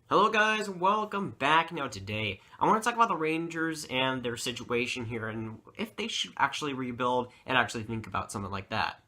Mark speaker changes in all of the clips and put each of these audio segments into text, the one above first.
Speaker 1: Hello guys, welcome back. Now today, I want to talk about the Rangers and their situation here and if they should actually rebuild and actually think about something like that.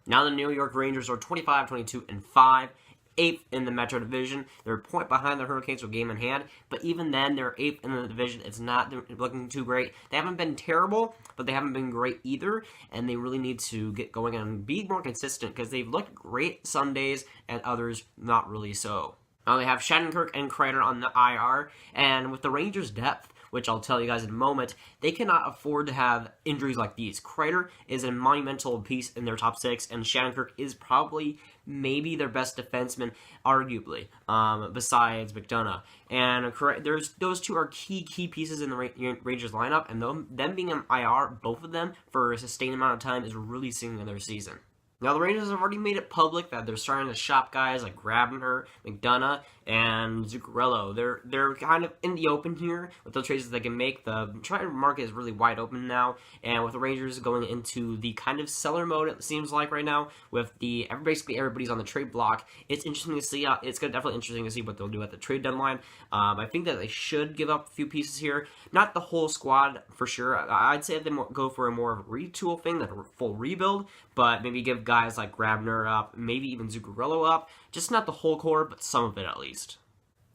Speaker 1: Now the New York Rangers are 25, 22, and 5, 8th in the Metro Division. They're a point behind the Hurricanes with game in hand, but even then, they're 8th in the division. It's not looking too great. They haven't been terrible, but they haven't been great either, and they really need to get going and be more consistent because they've looked great some days and others not really so. Now they have Shattenkirk and Kreider on the IR, and with the Rangers' depth, which I'll tell you guys in a moment, they cannot afford to have injuries like these. Kreider is a monumental piece in their top six, and Shattenkirk is probably maybe their best defenseman, arguably, besides McDonough. And those two are key pieces in the Rangers lineup, and them being on IR, both of them, for a sustained amount of time, is really sinking their season. Now, the Rangers have already made it public that they're starting to shop guys like Grabner, McDonough, and Zuccarello. They're kind of in the open here with the trades that they can make. The trade market is really wide open now, and with the Rangers going into the kind of seller mode, it seems like right now, with basically everybody's on the trade block. It's interesting to see. It's definitely interesting to see what they'll do at the trade deadline. I think that they should give up a few pieces here, not the whole squad for sure. I'd say they go for a more of a retool thing than a full rebuild, but maybe give guys like Grabner up, maybe even Zuccarello up, just not the whole core, but some of it at least.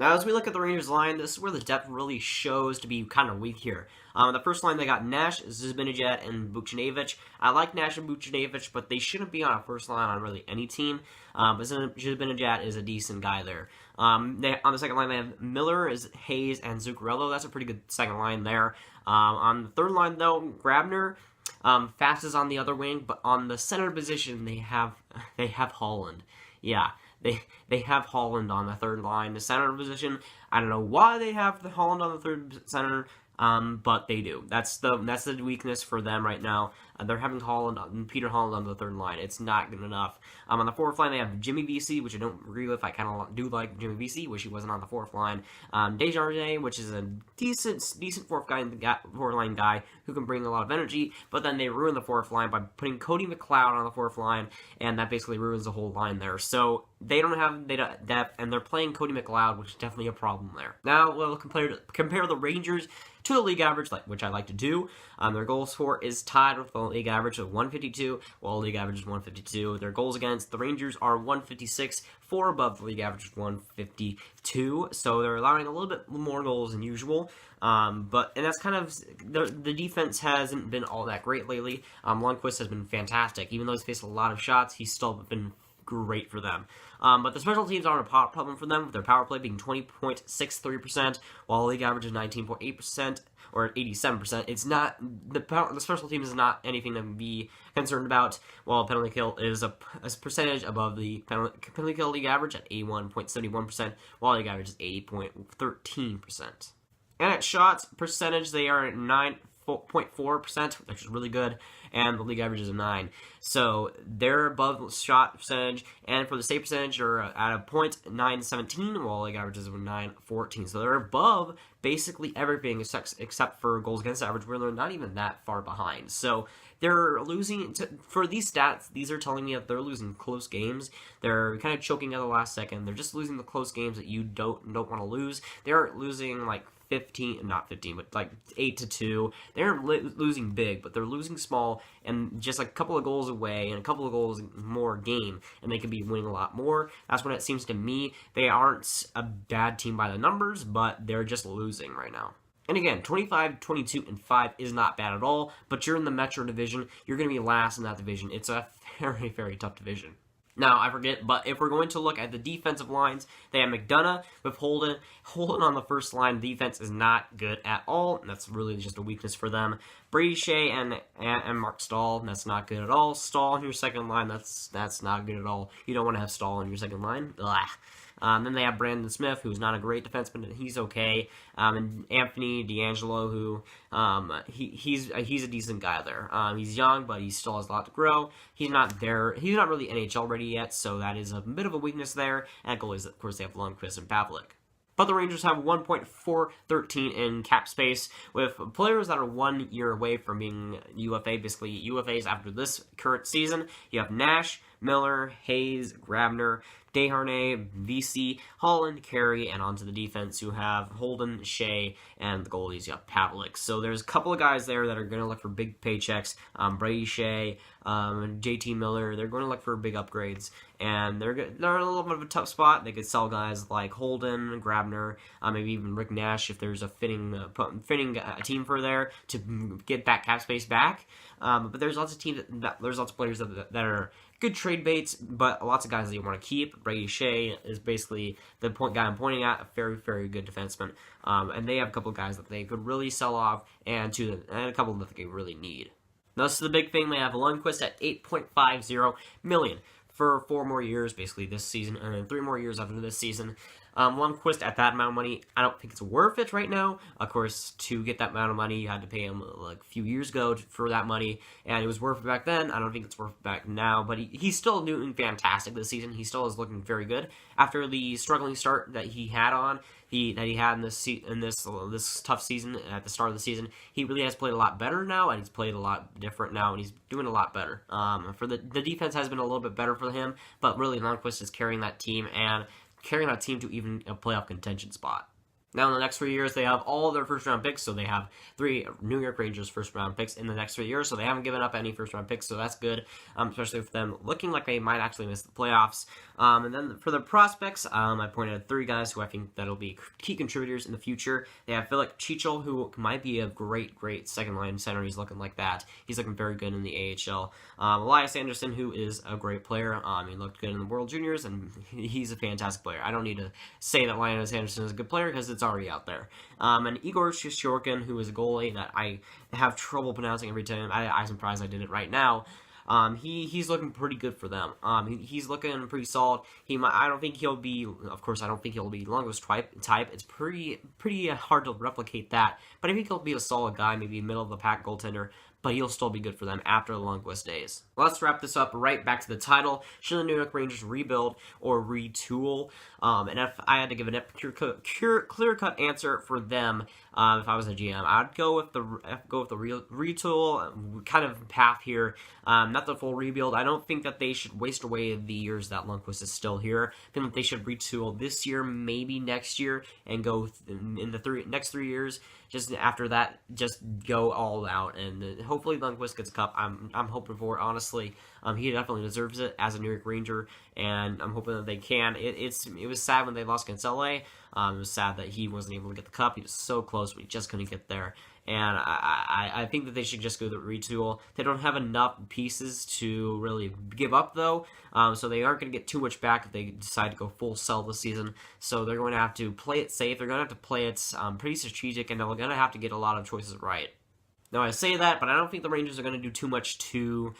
Speaker 1: Now, as we look at the Rangers line, this is where the depth really shows to be kind of weak here. The first line, they got Nash, Zibanejad, and Buchnevich. I like Nash and Buchnevich, but they shouldn't be on a first line on really any team. But Zibanejad is a decent guy there. On the second line, they have Miller, Hayes, and Zuccarello. That's a pretty good second line there. On the third line, though, Grabner, Fast is on the other wing, but on the center position, they have Holland. Yeah, they have Holland on the third line. The center position, I don't know why they have the Holland on the third center, but they do. That's the weakness for them right now. They're having Peter Holland on the third line. It's not good enough. On the fourth line, they have Jimmy VC, which I don't agree with. I kind of do like Jimmy VC. Wish he wasn't on the fourth line. Desjardins, which is a decent fourth line guy who can bring a lot of energy. But then they ruin the fourth line by putting Cody McLeod on the fourth line, and that basically ruins the whole line there. So they don't have depth, and they're playing Cody McLeod, which is definitely a problem there. Now we'll compare the Rangers to the league average, which I like to do. Their goals for is tied with the league average of 152, while the league average is 152. Their goals against the Rangers are 156, 4 above the league average of 152. So they're allowing a little bit more goals than usual. And that's kind of the defense hasn't been all that great lately. Lundqvist has been fantastic, even though he's faced a lot of shots. He's still been great for them. But the special teams aren't a problem for them, with their power play being 20.63%, while the league average is 19.8%, or 87%. It's not, the special teams is not anything to be concerned about, while penalty kill is a percentage above the penalty kill league average at 81.71%, while the league average is 80.13%. And at shots percentage, they are at 9.4%, which is really good, and the league average is a 9. So they're above the shot percentage, and for the save percentage, they're at a .917, while the league average is a 914. So they're above basically everything except for goals against average, where they're not even that far behind. So they're losing, for these stats, these are telling me that they're losing close games. They're kind of choking at the last second. They're just losing the close games that you don't want to lose. They're losing like 15, but like 8-2. They're losing big, but they're losing small, and just like a couple of goals away and a couple of goals more a game, and they could be winning a lot more. That's what it seems to me. They aren't a bad team by the numbers, but they're just losing right now. And again, 25, 22, and 5 is not bad at all, but you're in the Metro Division. You're going to be last in that division. It's a very, very tough division. Now, I forget, but if we're going to look at the defensive lines, they have McDonough with Holden. Holden on the first line defense is not good at all, and that's really just a weakness for them. Brady Shea and Mark Stahl, that's not good at all. Stahl on your second line, that's not good at all. You don't want to have Stahl on your second line. Blah. Then they have Brandon Smith, who's not a great defenseman, and he's okay. And Anthony D'Angelo, who he's a decent guy there. He's young, but he still has a lot to grow. He's not there. He's not really NHL ready yet, so that is a bit of a weakness there. And goalies, of course, they have Lundqvist and Pavlik. But the Rangers have 1.413 in cap space, with players that are 1 year away from being UFA, basically UFAs after this current season. You have Nash, Miller, Hayes, Grabner, Desharnais, VC, Holland, Carey, and onto the defense who have Holden, Shea, and the goalies, you have Pavlik. So there's a couple of guys there that are going to look for big paychecks. Brady Shea, JT Miller, they're going to look for big upgrades. And they're in a little bit of a tough spot. They could sell guys like Holden, Grabner, maybe even Rick Nash if there's a fitting team for there to get that cap space back. But there's lots of teams there's lots of players that are good trade baits, but lots of guys that you want to keep. Brady Shea is basically the guy I'm pointing at, a very, very good defenseman. And they have a couple of guys that they could really sell off, and a couple that they really need. Now, this is the big thing. They have Lundqvist at $8.50 million for 4 more years, basically this season, and then 3 more years after this season. Lundqvist at that amount of money, I don't think it's worth it right now. Of course, to get that amount of money, you had to pay him like a few years ago for that money, and it was worth it back then. I don't think it's worth it back now, but he's still doing fantastic this season. He still is looking very good after the struggling start that he had in this tough season at the start of the season. He really has played a lot better now, and he's played a lot different now, and he's doing a lot better. For the defense has been a little bit better for him, but really Lundqvist is carrying that team to even a playoff contention spot. Now, in the next 3 years, they have all of their first-round picks, so they have 3 New York Rangers first-round picks in the next 3 years, so they haven't given up any first-round picks, so that's good, especially for them looking like they might actually miss the playoffs. And then for the prospects, I pointed out 3 guys who I think that'll be key contributors in the future. They have Philip Chichel, who might be a great second-line center. He's looking like that. He's looking very good in the AHL. Elias Anderson, who is a great player. He looked good in the World Juniors, and he's a fantastic player. I don't need to say that Elias Anderson is a good player, because it's already out there. And Igor Shishorkin, who is a goalie that I have trouble pronouncing every time. I'm surprised I did it right now. He's looking pretty good for them. He's looking pretty solid. I don't think he'll be Lundqvist type. It's pretty hard to replicate that. But I think he'll be a solid guy, maybe middle of the pack goaltender. But he'll still be good for them after the Lundqvist days. Let's wrap this up right back to the title. Should the New York Rangers rebuild or retool? And if I had to give a clear-cut answer for them, if I was a GM, I'd go with the retool kind of path here. Not the full rebuild. I don't think that they should waste away the years that Lundqvist is still here. I think that they should retool this year, maybe next year, and go in the next 3 years. Just after that, just go all out, and hopefully Lundqvist gets a cup. I'm hoping for it, honestly. He definitely deserves it as a New York Ranger, and I'm hoping that they can. It was sad when they lost against LA. It was sad that he wasn't able to get the cup. He was so close, but he just couldn't get there. And I think that they should just go the retool. They don't have enough pieces to really give up, though, so they aren't going to get too much back if they decide to go full sell this season. So they're going to have to play it safe. They're going to have to play it pretty strategic, and they're going to have to get a lot of choices right. Now, I say that, but I don't think the Rangers are going to do too much to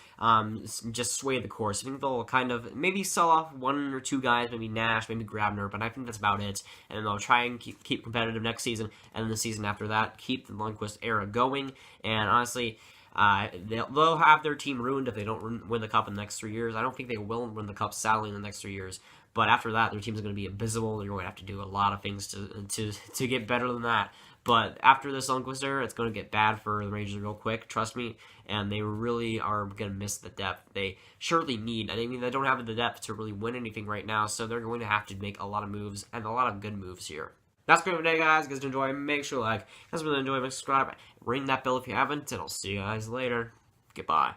Speaker 1: just sway the course. I think they'll kind of maybe sell off 1 or 2 guys, maybe Nash, maybe Grabner, but I think that's about it. And they'll try and keep competitive next season, and then the season after that, keep the Lundqvist era going. And honestly, they'll have their team ruined if they don't win the Cup in the next 3 years. I don't think they will win the Cup sadly in the next 3 years. But after that, their team is going to be abysmal. They're going to have to do a lot of things to get better than that. But after this Lundqvist era, it's going to get bad for the Rangers real quick, trust me, and they really are going to miss the depth they surely need. I mean, they don't have the depth to really win anything right now, so they're going to have to make a lot of moves, and a lot of good moves here. That's great for today, guys. If you guys enjoy, make sure to like. If you guys really enjoy, make sure to subscribe, ring that bell if you haven't, and I'll see you guys later. Goodbye.